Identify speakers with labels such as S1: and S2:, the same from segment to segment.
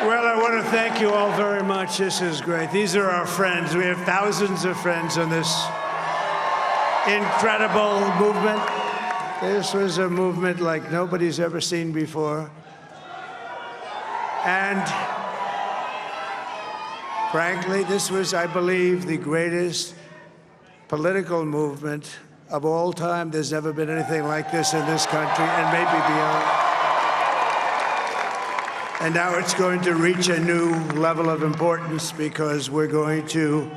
S1: Well, I want to thank you all very much. This is great. These are our friends. We have thousands of friends on this incredible movement. This was a movement like nobody's ever seen before. And frankly, this was, I believe, the greatest political movement of all time. There's never been anything like this in this country, and maybe beyond. And now it's going to reach a new level of importance because we're going to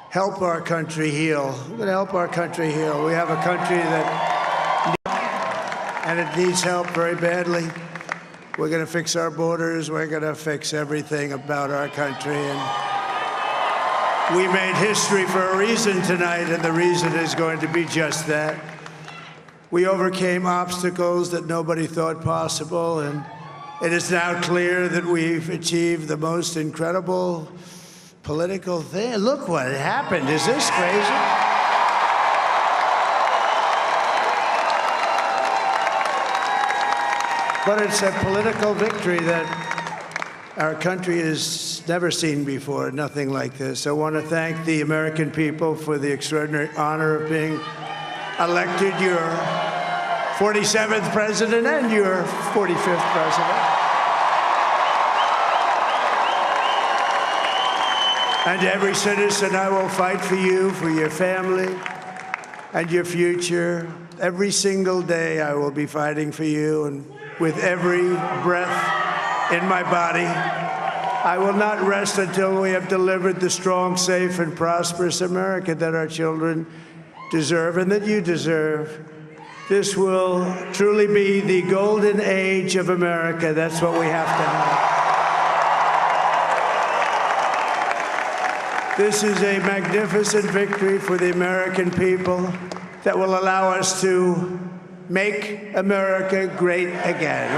S1: help our country heal. We're going to help our country heal. We have a country and it needs help very badly. We're going to fix our borders. We're going to fix everything about our country. And we made history for a reason tonight, and the reason is going to be just that. We overcame obstacles that nobody thought possible, and it is now clear that we've achieved the most incredible political thing. Look what happened. Is this crazy? But it's a political victory that our country has never seen before, nothing like this. I want to thank the American people for the extraordinary honor of being elected your 47th president and your 45th president. And every citizen, I will fight for you, for your family, and your future. Every single day, I will be fighting for you, and with every breath in my body, I will not rest until we have delivered the strong, safe, and prosperous America that our children deserve and that you deserve. This will truly be the golden age of America. That's what we have to have. This is a magnificent victory for the American people that will allow us to make America great again.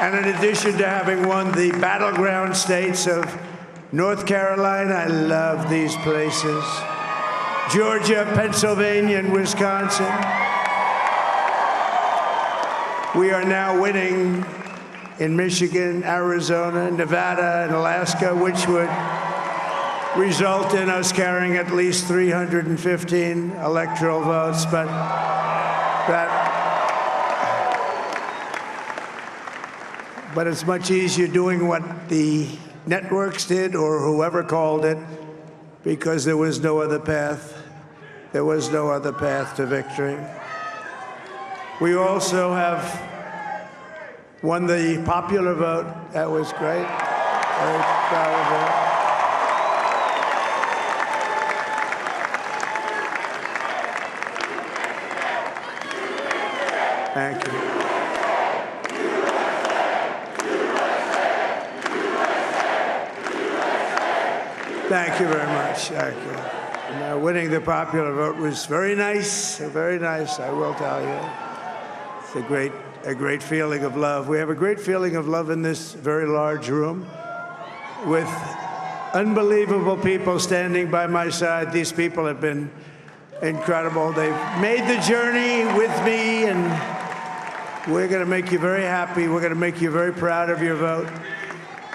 S1: And in addition to having won the battleground states of North Carolina, I love these places, Georgia, Pennsylvania, and Wisconsin, we are now winning in Michigan, Arizona, Nevada, and Alaska, which would result in us carrying at least 315 electoral votes. But it's much easier doing what the networks did or whoever called it, because there was no other path. There was no other path to victory. We also have won the popular vote. That was great. Very proud of that. Thank you. Thank you very much. Thank you. And, winning the popular vote was very nice, I will tell you. It's a great feeling of love. We have a great feeling of love in this very large room with unbelievable people standing by my side. These people have been incredible. They've made the journey with me, and we're going to make you very happy. We're going to make you very proud of your vote.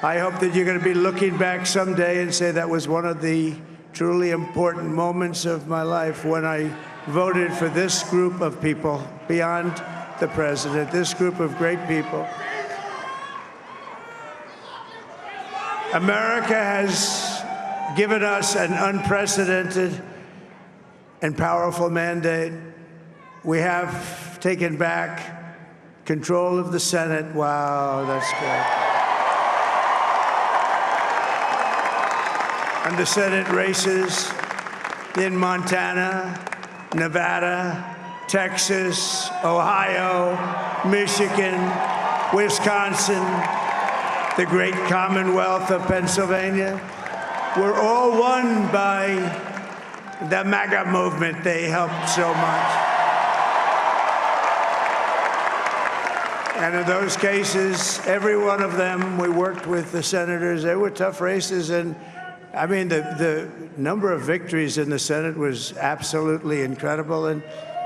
S1: I hope that you're going to be looking back someday and say that was one of the truly important moments of my life when I voted for this group of people beyond the president, this group of great people. America has given us an unprecedented and powerful mandate. We have taken back control of the Senate. Wow, that's good. And the Senate races in Montana, Nevada, Texas, Ohio, Michigan, Wisconsin, the great Commonwealth of Pennsylvania, were all won by the MAGA movement. They helped so much. And in those cases, every one of them, we worked with the senators. They were tough races, and I mean, the number of victories in the Senate was absolutely incredible. And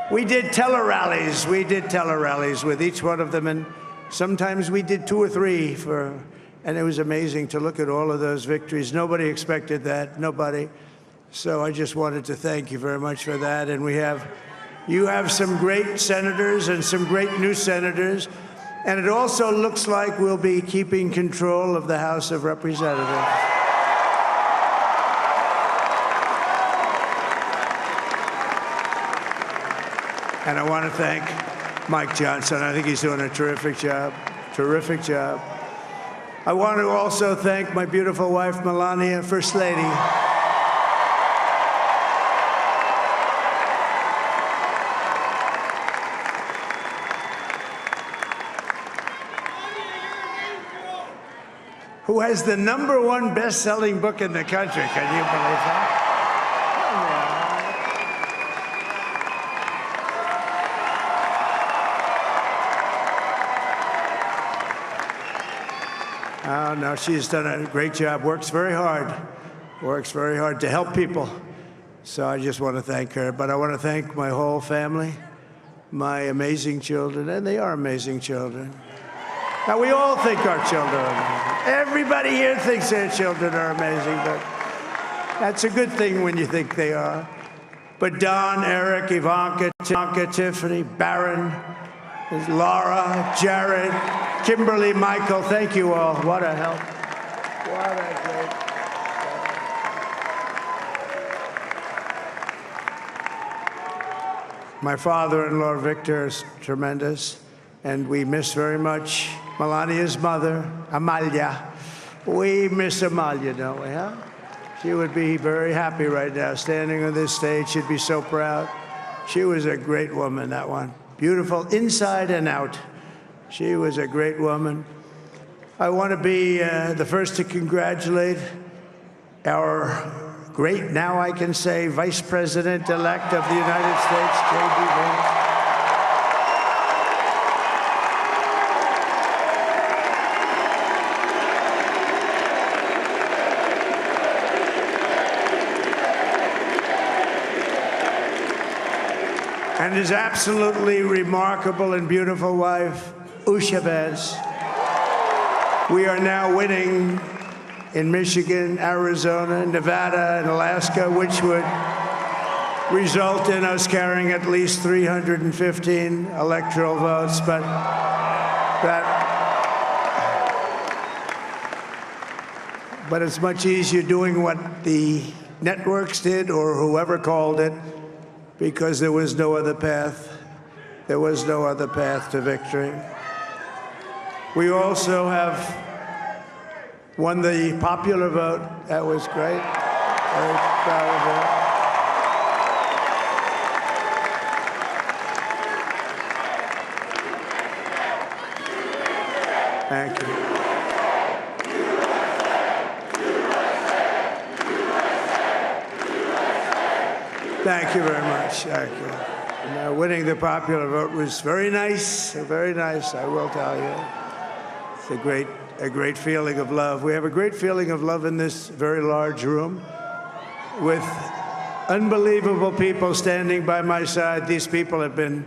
S1: We did tele-rallies. We did tele-rallies with each one of them, and sometimes we did 2 or 3 and it was amazing to look at all of those victories. Nobody expected that, nobody. So I just wanted to thank you very much for that. And you have some great senators and some great new senators. And it also looks like we'll be keeping control of the House of Representatives. And I want to thank Mike Johnson. I think he's doing a terrific job, terrific job. I want to also thank my beautiful wife, Melania, First Lady. Who has the #1 best-selling book in the country. Can you believe that? Oh, no, she's done a great job, works very hard to help people. So I just want to thank her. But I want to thank my whole family, my amazing children, and they are amazing children. Now, we all think our children are amazing. Everybody here thinks their children are amazing, but that's a good thing when you think they are. But Don, Eric, Ivanka, Tiffany, Barron, Laura, Jared, Kimberly, Michael, thank you all. What a help. What a great help. My father-in-law, Victor, is tremendous, and we miss very much Melania's mother, Amalia. We miss Amalia, don't we, huh? She would be very happy right now, standing on this stage. She'd be so proud. She was a great woman, that one. Beautiful inside and out. She was a great woman. I want to be the first to congratulate our great, now I can say, Vice President-elect of the United States, J.D. Vance. And his absolutely remarkable and beautiful wife, Usha Vance. We are now winning in Michigan, Arizona, Nevada, and Alaska, which would result in us carrying at least 315 electoral votes. But it's much easier doing what the networks did or whoever called it, because there was no other path. There was no other path to victory. We also have won the popular vote. That was great. Very proud of that. Thank you. Thank you very much. Thank you. And, winning the popular vote was very nice, I will tell you. It's a great feeling of love. We have a great feeling of love in this very large room with unbelievable people standing by my side. These people have been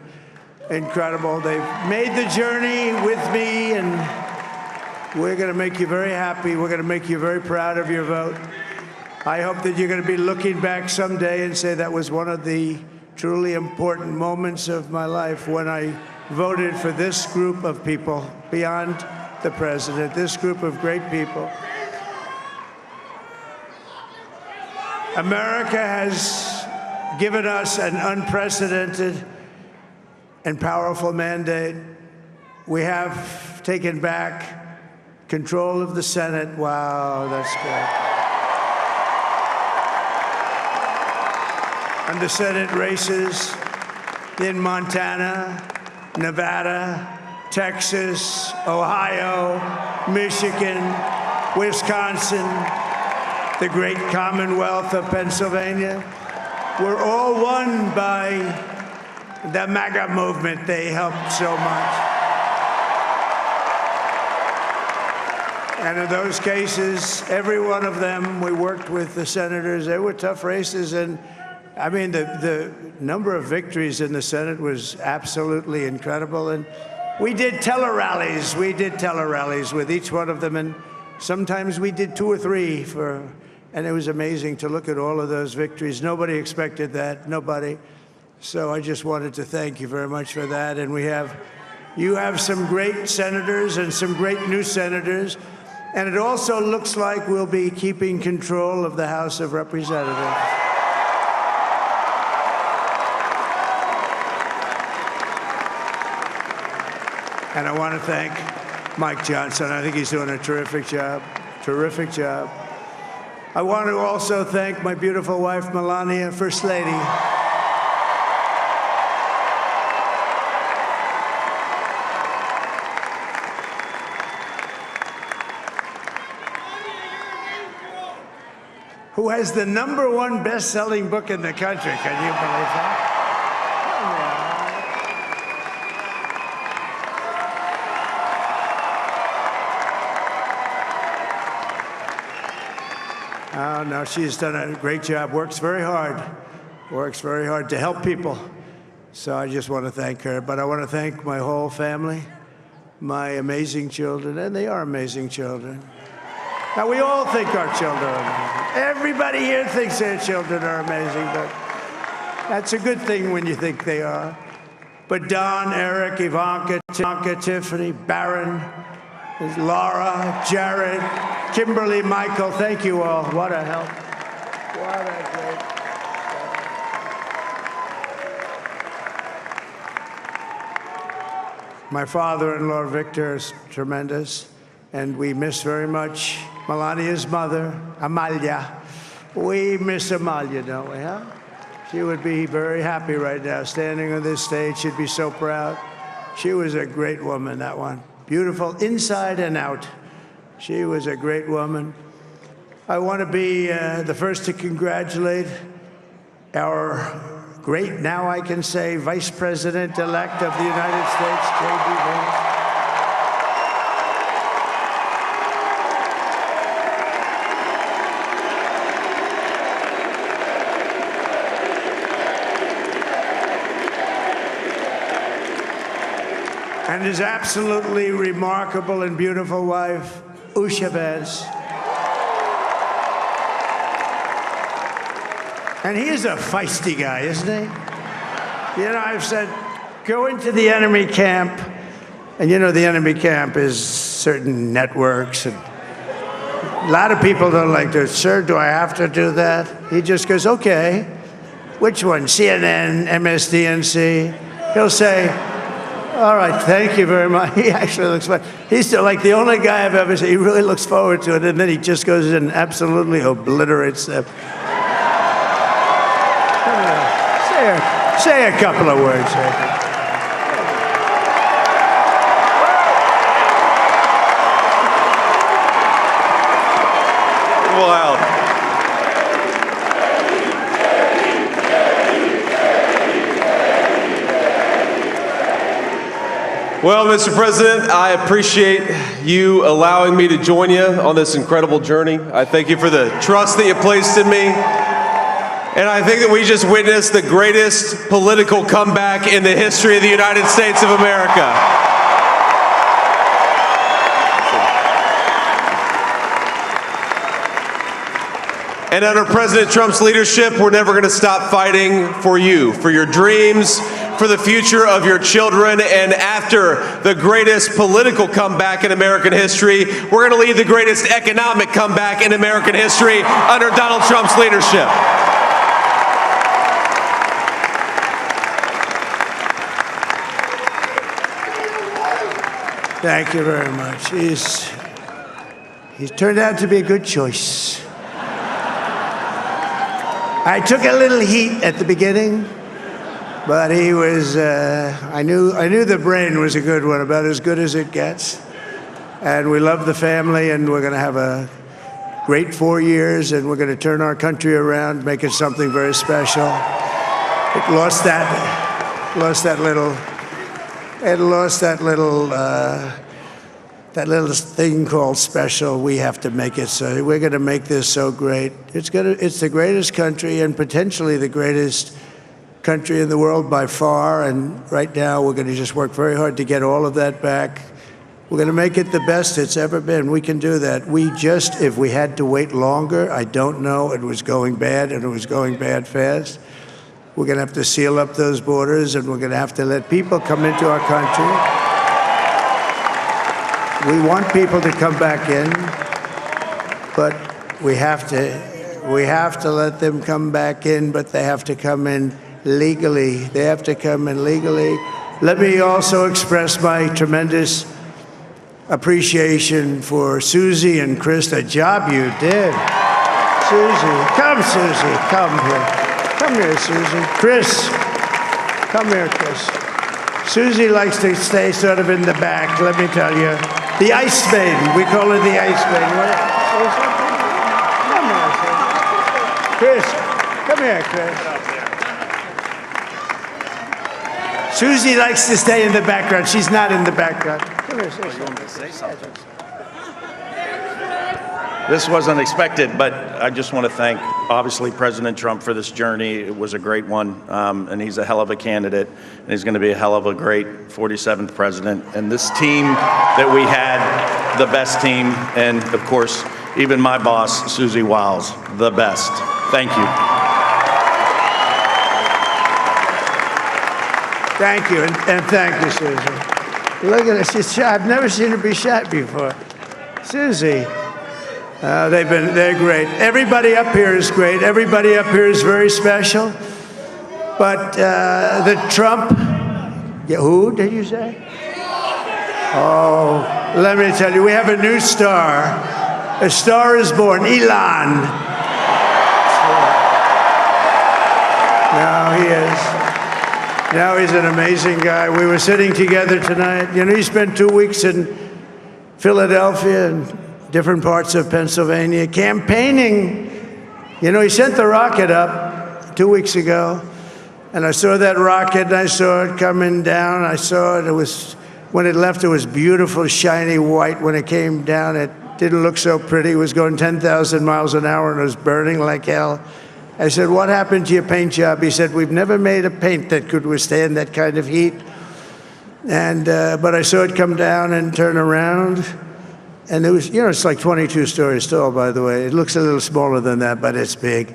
S1: incredible. They've made the journey with me, and we're going to make you very happy. We're going to make you very proud of your vote. I hope that you're going to be looking back someday and say that was one of the truly important moments of my life when I voted for this group of people beyond the president, this group of great people. America has given us an unprecedented and powerful mandate. We have taken back control of the Senate. Wow, that's good. And the Senate races in Montana, Nevada, Texas, Ohio, Michigan, Wisconsin, the great Commonwealth of Pennsylvania, were all won by the MAGA movement. They helped so much. And in those cases, every one of them, we worked with the senators. They were tough races, and I mean, the number of victories in the Senate was absolutely incredible. And we did tele-rallies. We did tele-rallies with each one of them. And sometimes we did 2 or 3 and it was amazing to look at all of those victories. Nobody expected that, nobody. So I just wanted to thank you very much for that. And you have some great senators and some great new senators. And it also looks like we'll be keeping control of the House of Representatives. And I want to thank Mike Johnson. I think he's doing a terrific job. Terrific job. I want to also thank my beautiful wife, Melania, First Lady. Who has the #1 best-selling book in the country. Can you believe that? Oh, no, she's done a great job, works very hard to help people. So I just want to thank her. But I want to thank my whole family, my amazing children, and they are amazing children. Now, we all think our children are amazing. Everybody here thinks their children are amazing, but that's a good thing when you think they are. But Don, Eric, Ivanka, Tiffany, Barron, Laura, Jared, Kimberly, Michael, thank you all. What a help. What a great help. My father-in-law, Victor, is tremendous, and we miss very much Melania's mother, Amalia. We miss Amalia, don't we, huh? She would be very happy right now, standing on this stage. She'd be so proud. She was a great woman, that one. Beautiful inside and out. She was a great woman. I want to be the first to congratulate our great, now I can say, Vice President-elect of the United States, J.D. Vance. And his absolutely remarkable and beautiful wife, Usha Vance. And he is a feisty guy, isn't he? You know, I've said, go into the enemy camp. And you know, the enemy camp is certain networks. And a lot of people don't like to, sir, do I have to do that? He just goes, okay. Which one? CNN, MSDNC? He'll say, all right, thank you very much. He actually looks fun. He's still like the only guy I've ever seen. He really looks forward to it, and then he just goes in and absolutely obliterates them. Say a couple of words.
S2: Wow. Well, Mr. President, I appreciate you allowing me to join you on this incredible journey. I thank you for the trust that you placed in me. And I think that we just witnessed the greatest political comeback in the history of the United States of America. And under President Trump's leadership, we're never going to stop fighting for you, for your dreams, for the future of your children. And after the greatest political comeback in American history, we're going to lead the greatest economic comeback in American history under Donald Trump's leadership.
S1: Thank you very much. He's turned out to be a good choice. I took a little heat at the beginning, but he was, I knew the brain was a good one, about as good as it gets. And we love the family, and we're going to have a great 4 years, and we're going to turn our country around, make it something very special. It lost that little that little thing called special, we have to make it so. We're going to make this so great. It's the greatest country and potentially the greatest country in the world by far. And right now, we're going to just work very hard to get all of that back. We're going to make it the best it's ever been. We can do that. If we had to wait longer, I don't know. It was going bad, and it was going bad fast. We're going to have to seal up those borders, and we're going to have to let people come into our country. We want people to come back in, but we have to let them come back in, but they have to come in legally. They have to come in legally. Let me also express my tremendous appreciation for Susie and Chris, the job you did. Susie, come here. Come here, Susie. Chris, come here, Chris. Susie likes to stay sort of in the back, let me tell you. The Ice Maiden, we call her the Ice Maiden. Come here, Chris. Come here, Chris. Susie likes to stay in the background. She's not in the background. Come here, say something.
S3: This wasn't expected, but I just want to thank, obviously, President Trump for this journey. It was a great one, and he's a hell of a candidate, and he's going to be a hell of a great 47th president. And this team that we had, the best team, and, of course, even my boss, Susie Wiles, the best. Thank you.
S1: Thank you, and thank you, Susie. Look at her, she's shy. I've never seen her be shy before. Susie. They're great. Everybody up here is great. Everybody up here is very special. But the Trump, who did you say? Oh, let me tell you, we have a new star. A star is born, Elon. Now he is. Now he's an amazing guy. We were sitting together tonight. You know, he spent 2 weeks in Philadelphia and different parts of Pennsylvania, campaigning. You know, he sent the rocket up 2 weeks ago, and I saw that rocket, and I saw it coming down. I saw it. When it left, it was beautiful, shiny white. When it came down, it didn't look so pretty. It was going 10,000 miles an hour, and it was burning like hell. I said, what happened to your paint job? He said, we've never made a paint that could withstand that kind of heat. And but I saw it come down and turn around. And it was, you know, it's like 22 stories tall, by the way. It looks a little smaller than that, but it's big.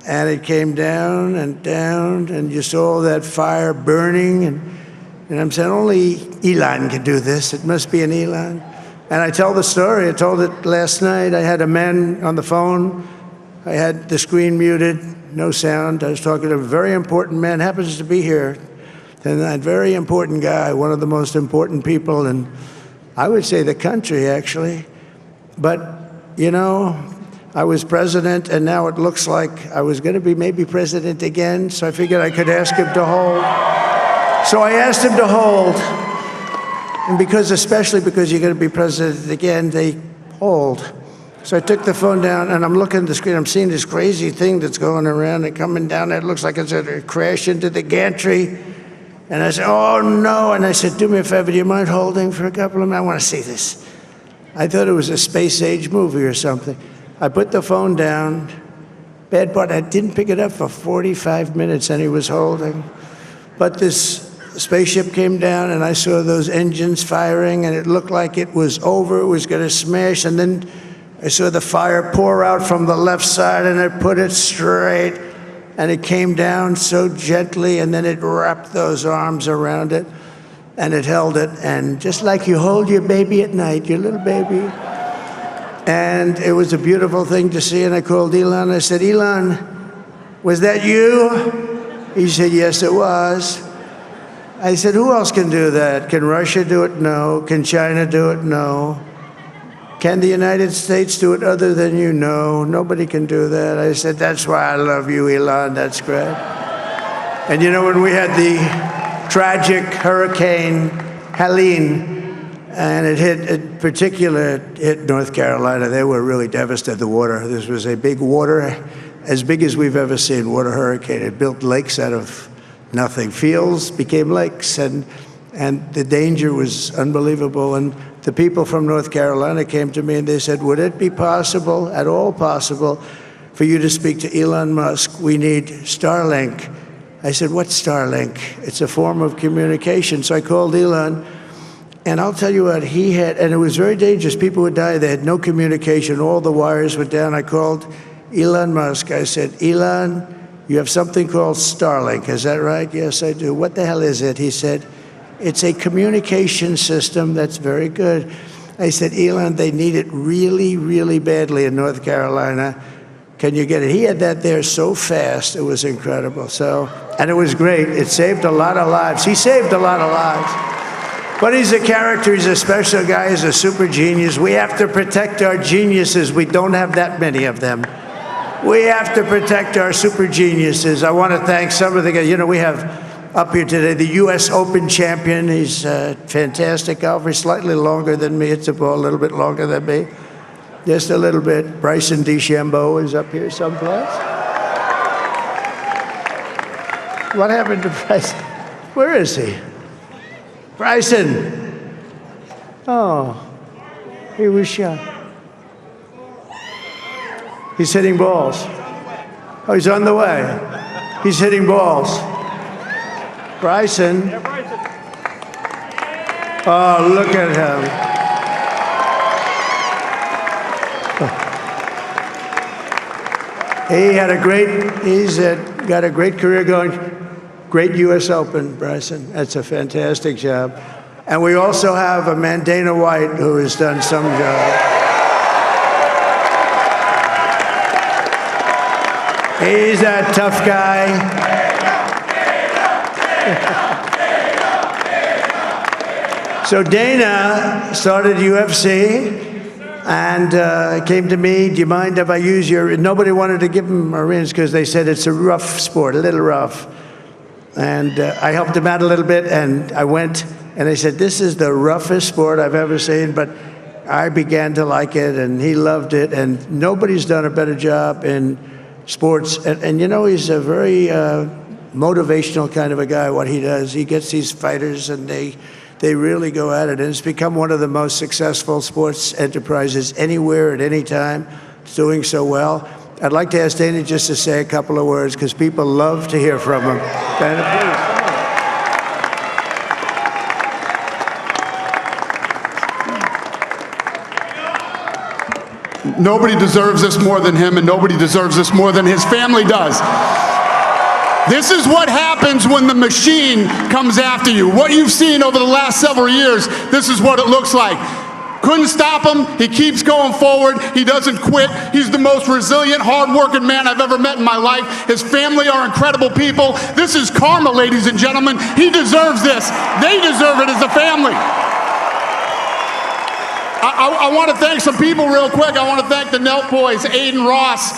S1: And it came down, and you saw that fire burning. And I'm saying, only Elon can do this. It must be an Elon. And I tell the story. I told it last night. I had a man on the phone. I had the screen muted, no sound. I was talking to a very important man, happens to be here. And that very important guy, one of the most important people in, I would say, the country, actually. But, you know, I was president, and now it looks like I was going to be maybe president again, so I figured I could ask him to hold. So I asked him to hold. And especially because you're going to be president again, they hold. So I took the phone down, and I'm looking at the screen. I'm seeing this crazy thing that's going around and coming down. It looks like it's going to crash into the gantry. And I said, oh, no. And I said, do me a favor, do you mind holding for a couple of minutes? I want to see this. I thought it was a space-age movie or something. I put the phone down. Bad part, I didn't pick it up for 45 minutes, and he was holding. But this spaceship came down, and I saw those engines firing, and it looked like it was over. It was going to smash. And then I saw the fire pour out from the left side, and I put it straight. And it came down so gently, and then it wrapped those arms around it, and it held it. And just like you hold your baby at night, your little baby. And it was a beautiful thing to see. And I called Elon. I said, Elon, was that you? He said, yes, it was. I said, who else can do that? Can Russia do it? No. Can China do it? No. Can the United States do it other than you? No, nobody can do that. I said, that's why I love you, Elon. That's great. And you know, when we had the tragic Hurricane Helene, and it hit North Carolina, they were really devastated, the water. This was a big water, as big as we've ever seen, water hurricane. It built lakes out of nothing. Fields became lakes, and the danger was unbelievable. And the people from North Carolina came to me and they said, would it be possible, at all possible, for you to speak to Elon Musk? We need Starlink. I said, what's Starlink? It's a form of communication. So I called Elon, and I'll tell you what, he had, and it was very dangerous. People would die. They had no communication. All the wires were down. I called Elon Musk. I said, Elon, you have something called Starlink. Is that right? Yes, I do. What the hell is it? He said, it's a communication system that's very good. I said, Elon, they need it really, really badly in North Carolina. Can you get it? He had that there so fast. It was incredible. So, and it was great. It saved a lot of lives. He saved a lot of lives. But he's a character. He's a special guy. He's a super genius. We have to protect our geniuses. We don't have that many of them. We have to protect our super geniuses. I want to thank some of the guys. You know, we have up here today the U.S. Open champion. He's a fantastic golfer. He's slightly longer than me. It's a ball a little bit longer than me. Just a little bit. Bryson DeChambeau is up here someplace. What happened to Bryson? Where is he? Bryson. Oh, he was shot. He's hitting balls. Oh, he's on the way. He's hitting balls. Bryson. Oh, look at him. He's got a great career going. Great U.S. Open, Bryson. That's a fantastic job. And we also have a man, Dana White, who has done some job. He's a tough guy. So Dana started UFC and came to me, do you mind if I use your, nobody wanted to give him a rinse because they said it's a rough sport, a little rough. And I helped him out a little bit, and I went, and they said, this is the roughest sport I've ever seen, but I began to like it, and he loved it, and nobody's done a better job in sports. And you know, he's a very motivational kind of a guy, what he does. He gets these fighters, and they really go at it, and it's become one of the most successful sports enterprises anywhere at any time. It's doing so well. I'd like to ask Dana just to say a couple of words, because people love to hear from him. Dana,
S4: please. Nobody deserves this more than him, and nobody deserves this more than his family does. This is what happens when the machine comes after you. What you've seen over the last several years, this is what it looks like. Couldn't stop him. He keeps going forward. He doesn't quit. He's the most resilient, hard-working man I've ever met in my life. His family are incredible people. This is karma, ladies and gentlemen. He deserves this. They deserve it as a family. I want to thank some people real quick. I want to thank the Nelk boys, Aiden Ross,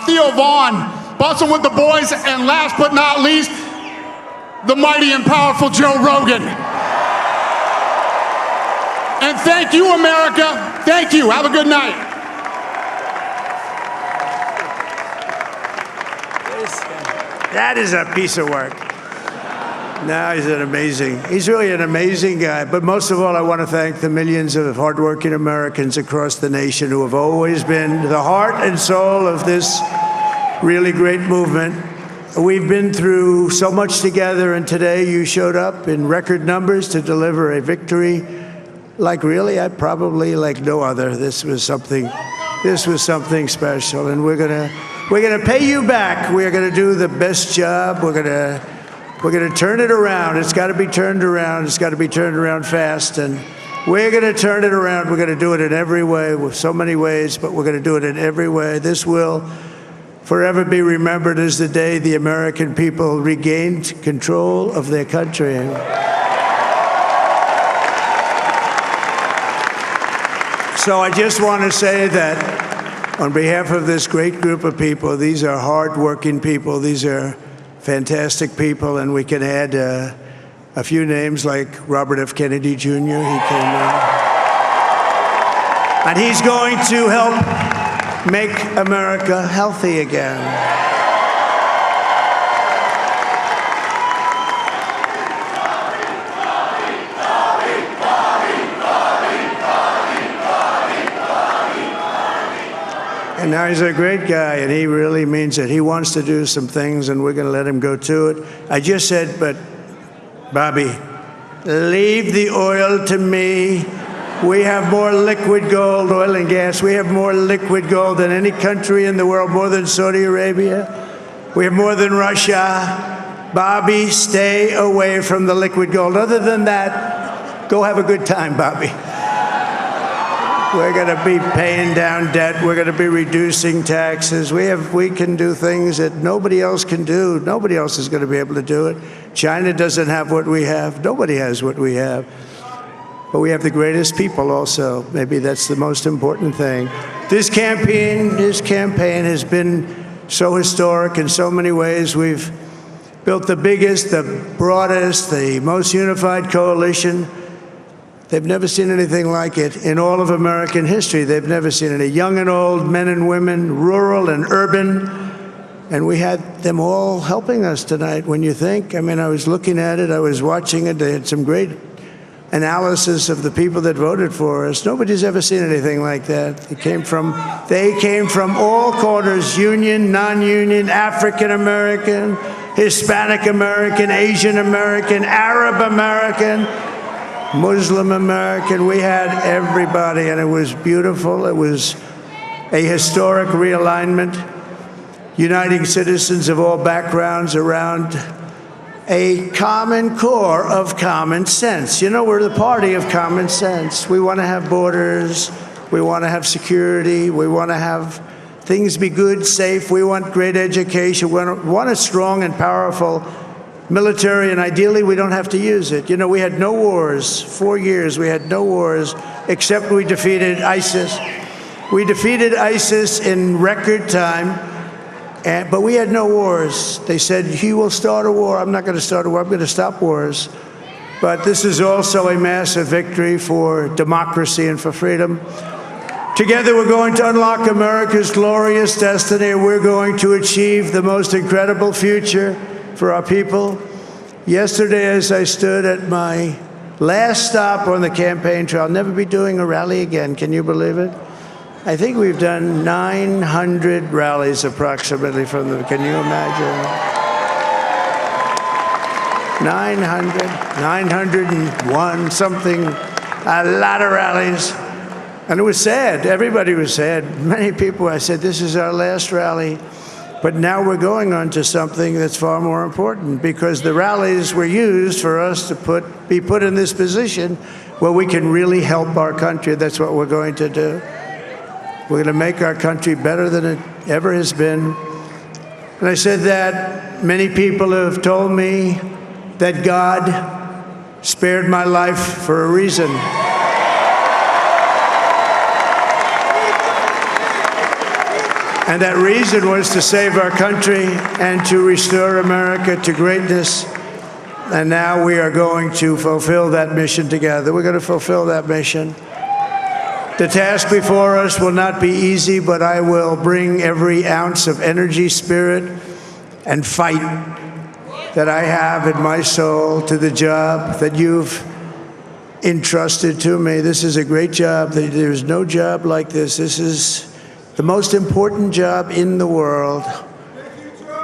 S4: Theo Vaughn, Bustin' with the Boys, and last but not least, the mighty and powerful Joe Rogan. And thank you, America. Thank you. Have a good night.
S1: That is a piece of work. No, he's really an amazing guy. But most of all, I want to thank the millions of hardworking Americans across the nation who have always been the heart and soul of this really great movement. We've been through so much together, and today you showed up in record numbers to deliver a victory like probably like no other. This was something special, and we're gonna pay you back. We're gonna do the best job. We're gonna turn it around. It's got to be turned around. It's got to be turned around fast, and we're gonna turn it around. We're gonna do it in every way, with so many ways, but we're gonna do it in every way. This will forever be remembered as the day the American people regained control of their country. So I just want to say that on behalf of this great group of people, these are hard-working people. These are fantastic people, and we can add a few names like Robert F. Kennedy Jr. He came in. And he's going to help make America healthy again. And now he's a great guy, and he really means it. He wants to do some things, and we're going to let him go to it. I just said, but Bobby, leave the oil to me. We have more liquid gold, oil and gas. We have more liquid gold than any country in the world, more than Saudi Arabia. We have more than Russia. Bobby, stay away from the liquid gold. Other than that, go have a good time, Bobby. We're going to be paying down debt. We're going to be reducing taxes. We can do things that nobody else can do. Nobody else is going to be able to do it. China doesn't have what we have. Nobody has what we have. But we have the greatest people also. Maybe that's the most important thing. This campaign has been so historic in so many ways. We've built the biggest, the broadest, the most unified coalition. They've never seen anything like it in all of American history. They've never seen it. Young and old, men and women, rural and urban. And we had them all helping us tonight. When you think, I mean, I was looking at it, I was watching it. They had some great analysis of the people that voted for us. Nobody's ever seen anything like that. They came from all corners, union, non-union, African American, Hispanic American, Asian American, Arab American, Muslim American. We had everybody, and it was beautiful. It was a historic realignment, uniting citizens of all backgrounds around a common core of common sense. You know, we're the party of common sense. We want to have borders. We want to have security. We want to have things be good, safe. We want great education. We want a strong and powerful military, and ideally we don't have to use it. You know, we had no wars. 4 years we had no wars, except we defeated ISIS. We defeated ISIS in record time, but we had no wars. They said, he will start a war. I'm not going to start a war. I'm going to stop wars. But this is also a massive victory for democracy and for freedom. Together, we're going to unlock America's glorious destiny. We're going to achieve the most incredible future for our people. Yesterday, as I stood at my last stop on the campaign trail, I'll never be doing a rally again. Can you believe it? I think we've done 900 rallies approximately from them. Can you imagine? 901 something, a lot of rallies. And it was sad. Everybody was sad. Many people, I said, this is our last rally. But now we're going on to something that's far more important, because the rallies were used for us to be put in this position where we can really help our country. That's what we're going to do. We're going to make our country better than it ever has been. And I said that many people have told me that God spared my life for a reason. And that reason was to save our country and to restore America to greatness. And now we are going to fulfill that mission together. We're going to fulfill that mission. The task before us will not be easy, but I will bring every ounce of energy, spirit, and fight that I have in my soul to the job that you've entrusted to me. This is a great job. There's no job like this. This is the most important job in the world.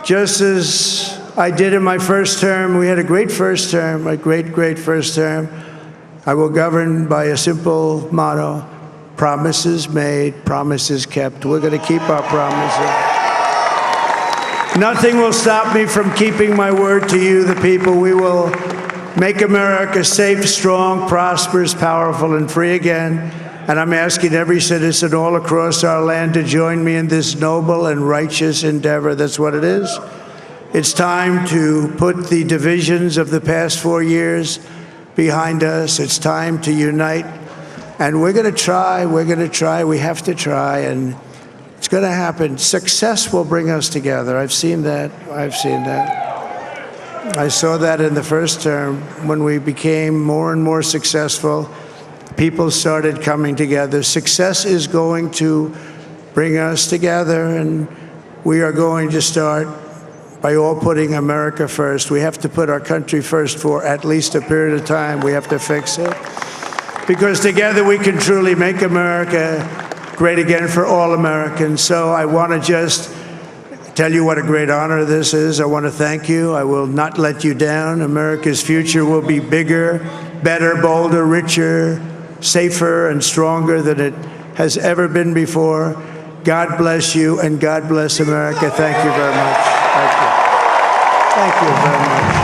S1: Just as I did in my first term, we had a great first term, a great first term. I will govern by a simple motto: promises made, promises kept. We're going to keep our promises. Nothing will stop me from keeping my word to you, the people. We will make America safe, strong, prosperous, powerful, and free again. And I'm asking every citizen all across our land to join me in this noble and righteous endeavor. That's what it is. It's time to put the divisions of the past 4 years behind us. It's time to unite. And we're going to try. We have to try. And it's going to happen. Success will bring us together. I've seen that. I saw that in the first term when we became more and more successful. People started coming together. Success is going to bring us together, and we are going to start by all putting America first. We have to put our country first for at least a period of time. We have to fix it. Because together we can truly make America great again for all Americans. So I want to just tell you what a great honor this is. I want to thank you. I will not let you down. America's future will be bigger, better, bolder, richer, safer, and stronger than it has ever been before. God bless you, and God bless America. Thank you very much. Thank you. Thank you very much.